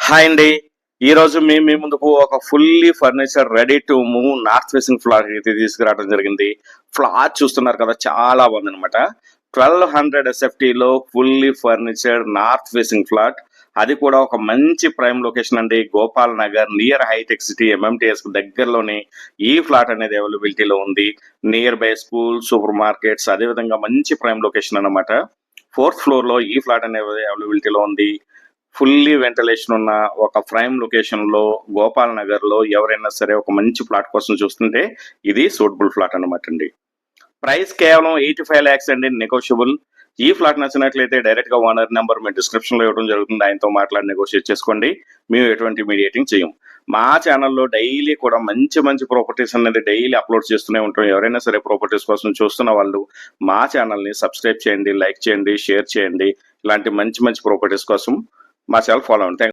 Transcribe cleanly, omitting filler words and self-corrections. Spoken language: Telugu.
హాయ్ అండి. ఈరోజు మేము మీ ముందుకు ఒక fully furniture ready to move north facing flat అయితే తీసుకురావడం జరిగింది. ఫ్లాట్ చూస్తున్నారు కదా, చాలా బాగుందనమాట. 1200 ఎస్ఎఫ్టీలో fully furniture north facing flat. అది కూడా ఒక మంచి ప్రైమ్ లొకేషన్ అండి. గోపాల్ నగర్ నియర్ హైటెక్ సిటీ ఎంఎంటీఎస్ దగ్గరలోనే ఈ ఫ్లాట్ అనేది అవైలబిలిటీలో ఉంది. Nearby school, super markets, అదేవిధంగా మంచి ప్రైమ్ లొకేషన్ అన్నమాట. 4th ఫ్లోర్ లో ఈ ఫ్లాట్ అనేది అవైలబిలిటీలో ఉంది. ఫుల్లీ వెంటిలేషన్ ఉన్న ఒక ప్రైమ్ లొకేషన్ లో గోపాల్ నగర్ లో ఎవరైనా సరే ఒక మంచి ఫ్లాట్ కోసం చూస్తుంటే ఇది సూటబుల్ ఫ్లాట్ అనమాట అండి. ప్రైస్ కేవలం 85 lakhs అండి, నెగోషియబుల్. ఈ ఫ్లాట్ నచ్చినట్లయితే డైరెక్ట్ గా ఓనర్ నెంబర్ మీ డిస్క్రిప్షన్ లో ఇవ్వడం జరుగుతుంది. ఆయనతో మాట్లాడి నెగోషియేట్ చేసుకోండి. మేము ఎటువంటి మీడియేటింగ్ చేయం. మా ఛానల్లో డైలీ కూడా మంచి మంచి ప్రాపర్టీస్ అనేది డైలీ అప్లోడ్ చేస్తూనే ఉంటాం. ఎవరైనా సరే ప్రాపర్టీస్ కోసం చూస్తున్న వాళ్ళు మా ఛానల్ని సబ్స్క్రైబ్ చేయండి, లైక్ చేయండి, షేర్ చేయండి. ఇలాంటి మంచి మంచి ప్రాపర్టీస్ కోసం మా ఛానల్ ఫాలో అవ్వండి.